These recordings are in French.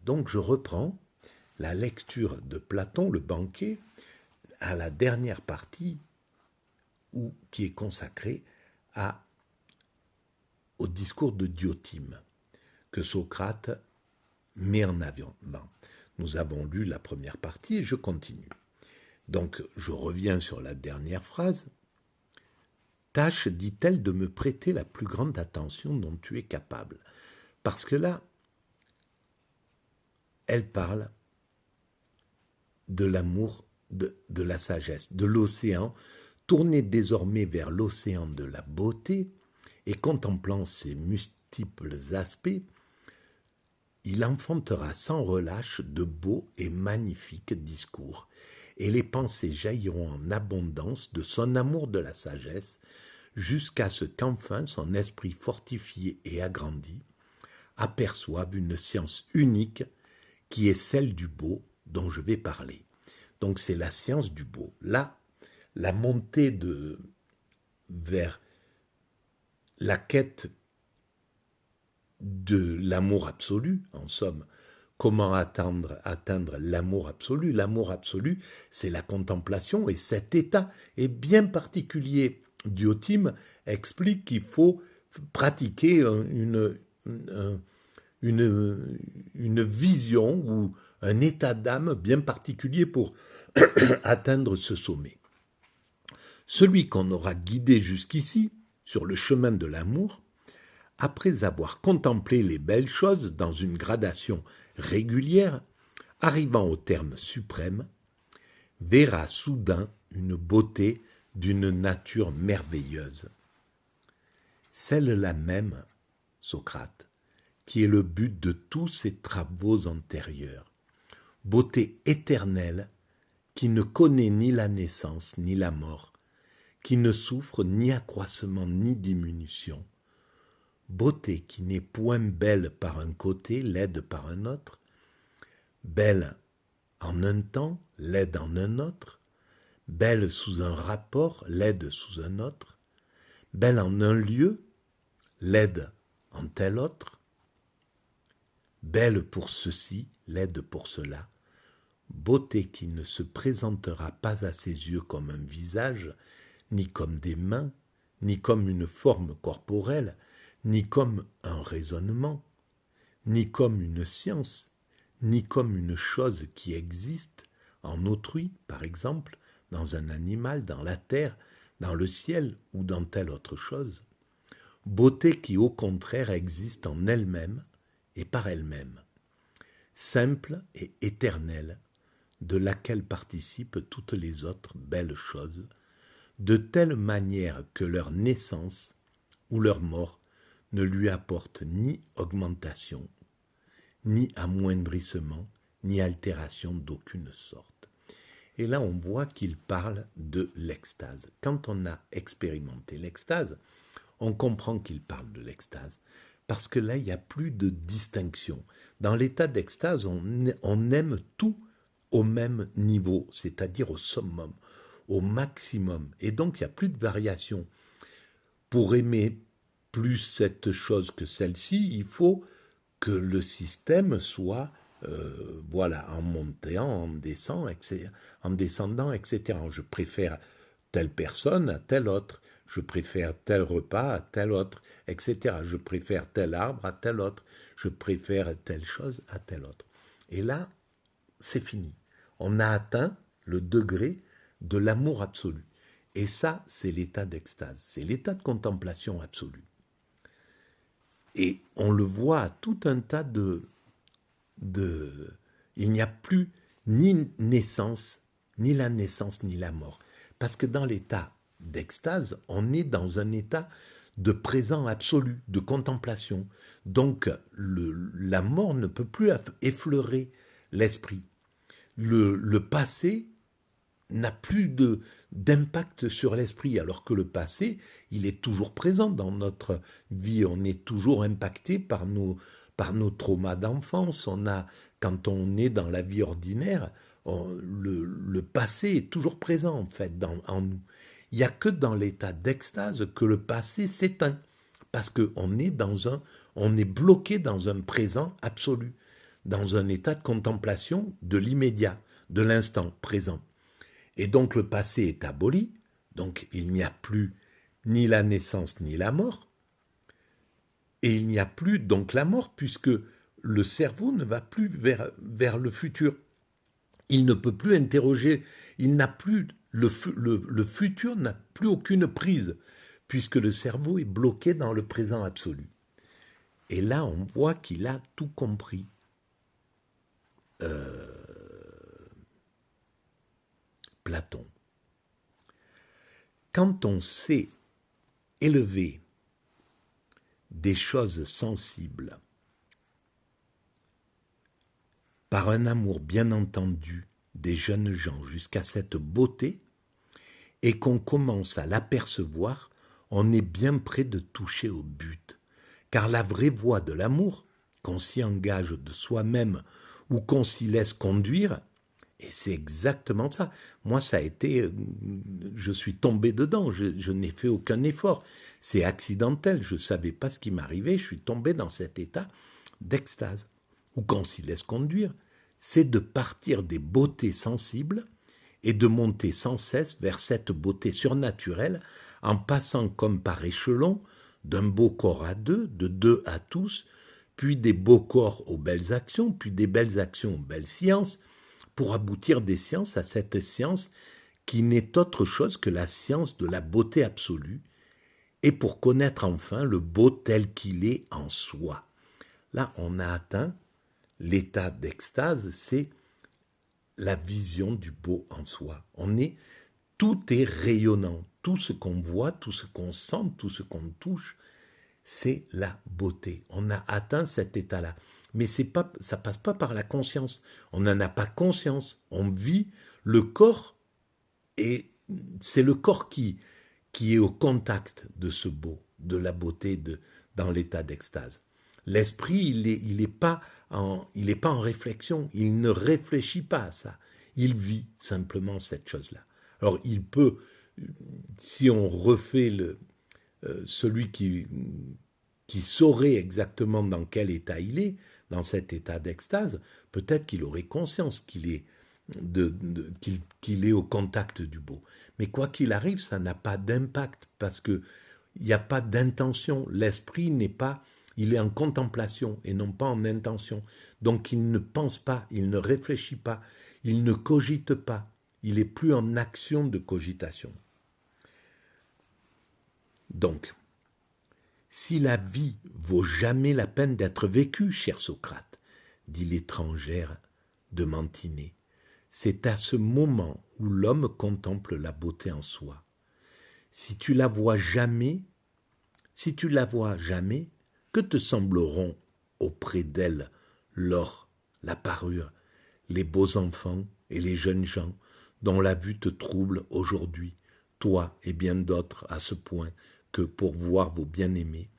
Donc je reprends la lecture de Platon, le banquet, à la dernière partie qui est consacrée au discours de Diotime, que Socrate met en avant. Nous avons lu la première partie et je continue. Donc je reviens sur la dernière phrase. Tâche, dit-elle, de me prêter la plus grande attention dont tu es capable. Parce que là, elle parle de l'amour, de la sagesse, de l'océan, tourné désormais vers l'océan de la beauté, et contemplant ses multiples aspects, il enfantera sans relâche de beaux et magnifiques discours, et les pensées jailliront en abondance de son amour de la sagesse, jusqu'à ce qu'enfin son esprit fortifié et agrandi aperçoive une science unique qui est celle du beau dont je vais parler. Donc c'est la science du beau. Là, la montée vers la quête de l'amour absolu, en somme, comment atteindre l'amour absolu. L'amour absolu, c'est la contemplation, et cet état est bien particulier. Diotime explique qu'il faut pratiquer une vision ou un état d'âme bien particulier pour atteindre ce sommet. Celui qu'on aura guidé jusqu'ici, sur le chemin de l'amour, après avoir contemplé les belles choses dans une gradation régulière, arrivant au terme suprême, verra soudain une beauté d'une nature merveilleuse. Celle-là même, Socrate, qui est le but de tous ses travaux antérieurs. Beauté éternelle qui ne connaît ni la naissance ni la mort, qui ne souffre ni accroissement ni diminution. Beauté qui n'est point belle par un côté, laide par un autre, belle en un temps, laide en un autre, belle sous un rapport, laide sous un autre, belle en un lieu, laide en tel autre, belle pour ceci, laide pour cela, beauté qui ne se présentera pas à ses yeux comme un visage, ni comme des mains, ni comme une forme corporelle, ni comme un raisonnement, ni comme une science, ni comme une chose qui existe en autrui, par exemple, dans un animal, dans la terre, dans le ciel ou dans telle autre chose. Beauté qui, au contraire, existe en elle-même et par elle-même, simple et éternelle, de laquelle participent toutes les autres belles choses, de telle manière que leur naissance ou leur mort ne lui apporte ni augmentation, ni amoindrissement, ni altération d'aucune sorte. Et là, on voit qu'il parle de l'extase. Quand on a expérimenté l'extase, on comprend qu'il parle de l'extase, parce que là, il n'y a plus de distinction. Dans l'état d'extase, on aime tout au même niveau, c'est-à-dire au summum, au maximum. Et donc, il n'y a plus de variation. Pour aimer plus cette chose que celle-ci, il faut que le système soit en montant, en descendant, etc. Je préfère telle personne à telle autre, je préfère tel repas à tel autre, etc. Je préfère tel arbre à tel autre, je préfère telle chose à telle autre. Et là, c'est fini. On a atteint le degré de l'amour absolu. Et ça, c'est l'état d'extase, c'est l'état de contemplation absolue. Et on le voit à tout un tas il n'y a plus ni naissance, ni la naissance, ni la mort. Parce que dans l'état d'extase, on est dans un état de présent absolu, de contemplation. Donc, la mort ne peut plus effleurer l'esprit. Le passé n'a plus d'impact sur l'esprit, alors que le passé, il est toujours présent dans notre vie. On est toujours impacté par nos traumas d'enfance. Quand on est dans la vie ordinaire, le passé est toujours présent en fait en nous. Il n'y a que dans l'état d'extase que le passé s'éteint, parce qu'on est bloqué dans un présent absolu. dans un état de contemplation de l'immédiat, de l'instant présent. Et donc le passé est aboli, donc il n'y a plus ni la naissance ni la mort, et il n'y a plus donc la mort, puisque le cerveau ne va plus vers le futur. Il ne peut plus interroger, il n'a plus, le futur n'a plus aucune prise, puisque le cerveau est bloqué dans le présent absolu. Et là, on voit qu'il a tout compris. Platon. Quand on sait élever des choses sensibles par un amour bien entendu des jeunes gens jusqu'à cette beauté, et qu'on commence à l'apercevoir, on est bien près de toucher au but. Car la vraie voie de l'amour, qu'on s'y engage de soi-même ou qu'on s'y laisse conduire, et c'est exactement ça. Moi, ça a été, je suis tombé dedans, je n'ai fait aucun effort. C'est accidentel, je ne savais pas ce qui m'arrivait, je suis tombé dans cet état d'extase, ou qu'on s'y laisse conduire. C'est de partir des beautés sensibles et de monter sans cesse vers cette beauté surnaturelle en passant comme par échelon d'un beau corps à deux, de deux à tous, puis des beaux corps aux belles actions, puis des belles actions aux belles sciences, pour aboutir des sciences à cette science qui n'est autre chose que la science de la beauté absolue, et pour connaître enfin le beau tel qu'il est en soi. Là, on a atteint l'état d'extase, c'est la vision du beau en soi. Tout est rayonnant, tout ce qu'on voit, tout ce qu'on sent, tout ce qu'on touche, c'est la beauté. On a atteint cet état-là. Mais ça passe pas par la conscience. On n'en a pas conscience. On vit le corps, et c'est le corps qui est au contact de ce beau, de la beauté dans l'état d'extase. L'esprit, il est pas en réflexion. Il ne réfléchit pas à ça. Il vit simplement cette chose-là. Alors, il peut, si on refait celui qui saurait exactement dans quel état il est, dans cet état d'extase, peut-être qu'il aurait conscience qu'il est au contact du beau. Mais quoi qu'il arrive, ça n'a pas d'impact, parce qu'il n'y a pas d'intention. L'esprit il est en contemplation et non pas en intention. Donc il ne pense pas, il ne réfléchit pas, il ne cogite pas. Il n'est plus en action de cogitation. Donc, si la vie vaut jamais la peine d'être vécue, cher Socrate, dit l'étrangère de Mantinée, c'est à ce moment où l'homme contemple la beauté en soi. Si tu la vois jamais, que te sembleront auprès d'elle l'or, la parure, les beaux enfants et les jeunes gens dont la vue te trouble aujourd'hui, toi et bien d'autres à ce point que pour voir vos bien-aimés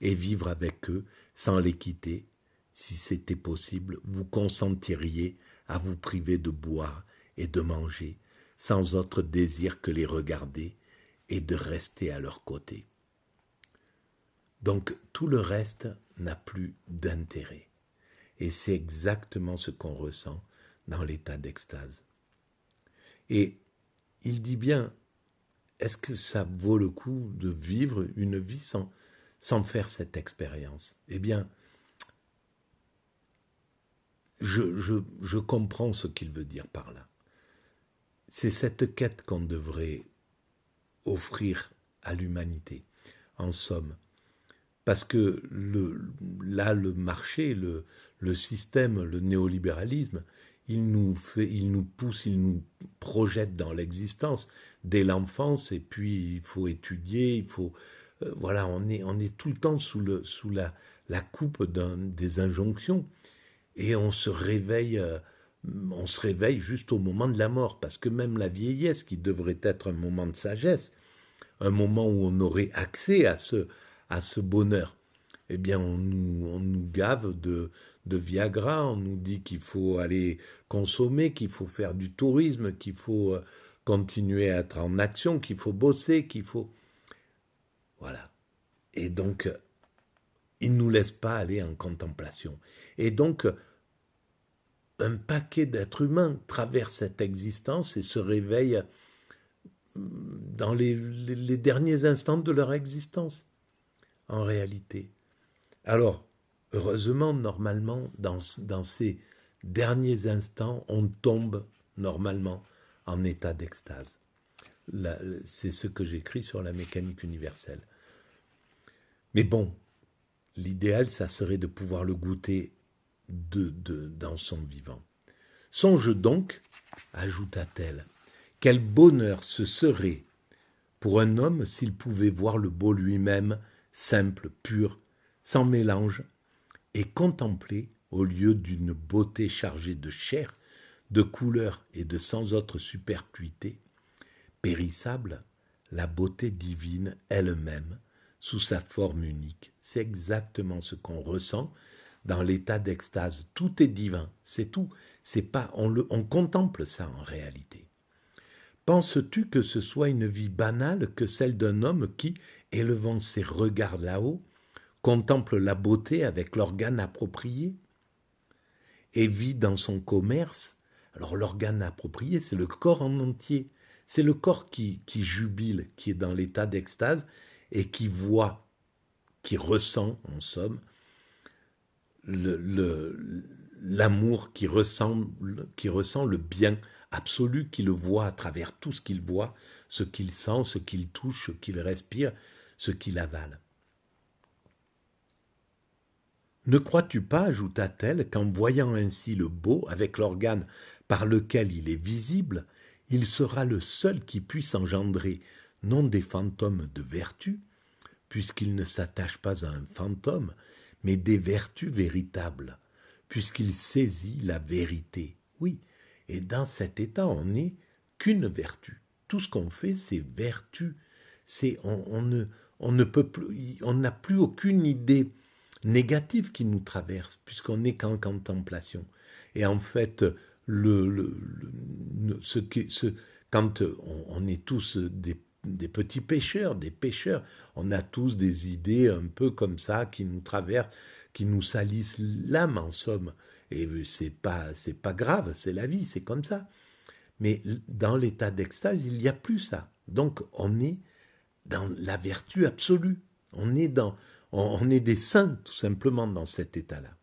et vivre avec eux sans les quitter, si c'était possible, vous consentiriez à vous priver de boire et de manger, sans autre désir que les regarder et de rester à leur côté. Donc tout le reste n'a plus d'intérêt. Et c'est exactement ce qu'on ressent dans l'état d'extase. Et il dit bien, est-ce que ça vaut le coup de vivre une vie sans faire cette expérience? Eh bien, je comprends ce qu'il veut dire par là. C'est cette quête qu'on devrait offrir à l'humanité, en somme. Parce que le marché, le système, le néolibéralisme, il nous pousse, il nous projette dans l'existence dès l'enfance, et puis il faut étudier, voilà, on est tout le temps sous la coupe des injonctions, et on se réveille juste au moment de la mort, parce que même la vieillesse, qui devrait être un moment de sagesse, un moment où on aurait accès à ce bonheur, eh bien on nous gave de Viagra, on nous dit qu'il faut aller consommer, qu'il faut faire du tourisme, qu'il faut continuer à être en action, qu'il faut bosser, qu'il faut... Voilà. Et donc, il ne nous laisse pas aller en contemplation. Et donc, un paquet d'êtres humains traversent cette existence et se réveillent dans les derniers instants de leur existence, en réalité. Alors, heureusement, normalement, dans ces derniers instants, on tombe normalement en état d'extase. C'est ce que j'écris sur la mécanique universelle. Mais bon, l'idéal, ça serait de pouvoir le goûter dans son vivant. Songe donc, ajouta-t-elle, quel bonheur ce serait pour un homme s'il pouvait voir le beau lui-même, simple, pur, sans mélange, et contempler, au lieu d'une beauté chargée de chair, de couleurs et de sans autre superfluité, périssable, la beauté divine elle-même, sous sa forme unique. C'est exactement ce qu'on ressent dans l'état d'extase. Tout est divin, c'est tout. C'est pas, on contemple ça en réalité. Penses-tu que ce soit une vie banale que celle d'un homme qui, élevant ses regards là-haut, contemple la beauté avec l'organe approprié et vit dans son commerce? Alors l'organe approprié, c'est le corps en entier. C'est le corps qui jubile, qui est dans l'état d'extase et qui voit, qui ressent, en somme, l'amour, qui ressent le bien absolu, qui le voit à travers tout ce qu'il voit, ce qu'il sent, ce qu'il touche, ce qu'il respire, ce qu'il avale. Ne crois-tu pas, ajouta-t-elle, qu'en voyant ainsi le beau avec l'organe par lequel il est visible, il sera le seul qui puisse engendrer non des fantômes de vertu, puisqu'il ne s'attache pas à un fantôme, mais des vertus véritables, puisqu'il saisit la vérité. Oui, et dans cet état, on n'est qu'une vertu. Tout ce qu'on fait, c'est vertu. On ne peut plus, on n'a plus aucune idée négative qui nous traverse, puisqu'on n'est qu'en contemplation. Et en fait, quand on est tous des petits pécheurs, des pécheurs, on a tous des idées un peu comme ça qui nous traversent, qui nous salissent l'âme en somme. Et c'est pas grave, c'est la vie, c'est comme ça. Mais dans l'état d'extase, il n'y a plus ça. Donc on est dans la vertu absolue. On est des saints, tout simplement, dans cet état-là.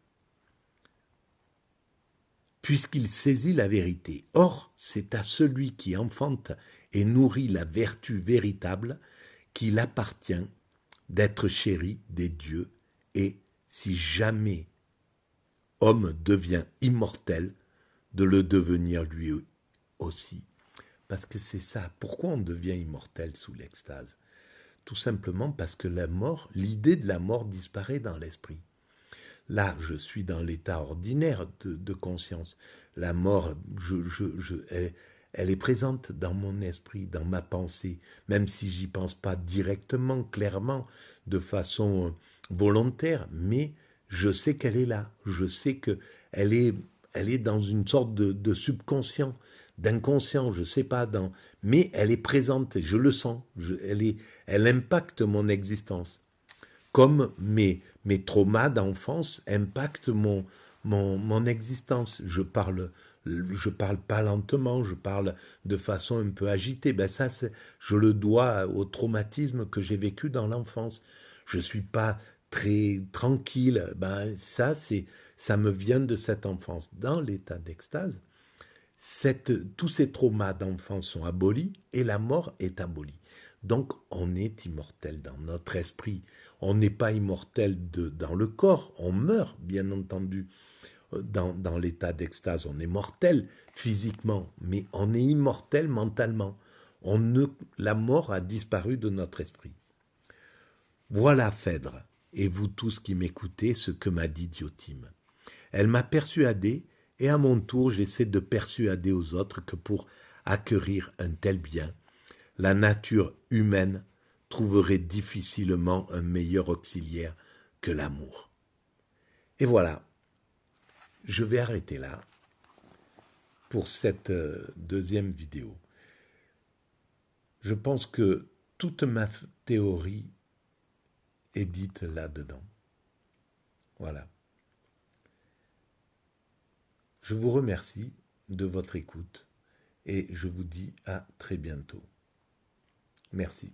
Puisqu'il saisit la vérité. Or, c'est à celui qui enfante et nourrit la vertu véritable qu'il appartient d'être chéri des dieux, et, si jamais homme devient immortel, de le devenir lui aussi. Parce que c'est ça. Pourquoi on devient immortel sous l'extase? Tout simplement parce que la mort, l'idée de la mort disparaît dans l'esprit. Là, je suis dans l'état ordinaire de conscience. La mort, elle est présente dans mon esprit, dans ma pensée, même si j'y pense pas directement, clairement, de façon volontaire, mais je sais qu'elle est là. Je sais que elle est dans une sorte de subconscient, d'inconscient, je sais pas, mais elle est présente et je le sens. Elle impacte mon existence. Comme mes traumas d'enfance impactent mon existence. Je parle pas lentement, je parle de façon un peu agitée. Ben ça, je le dois au traumatisme que j'ai vécu dans l'enfance. Je suis pas très tranquille. Ben ça me vient de cette enfance. Dans l'état d'extase, tous ces traumas d'enfance sont abolis et la mort est abolie. Donc on est immortel dans notre esprit. On n'est pas immortel dans le corps, on meurt bien entendu dans l'état d'extase. On est mortel physiquement, mais on est immortel mentalement. La mort a disparu de notre esprit. Voilà, Phèdre, et vous tous qui m'écoutez, ce que m'a dit Diotime. Elle m'a persuadé, et à mon tour j'essaie de persuader aux autres que pour acquérir un tel bien, la nature humaine trouverait difficilement un meilleur auxiliaire que l'amour. Et voilà, je vais arrêter là pour cette deuxième vidéo. Je pense que toute ma théorie est dite là-dedans. Voilà. Je vous remercie de votre écoute et je vous dis à très bientôt. Merci.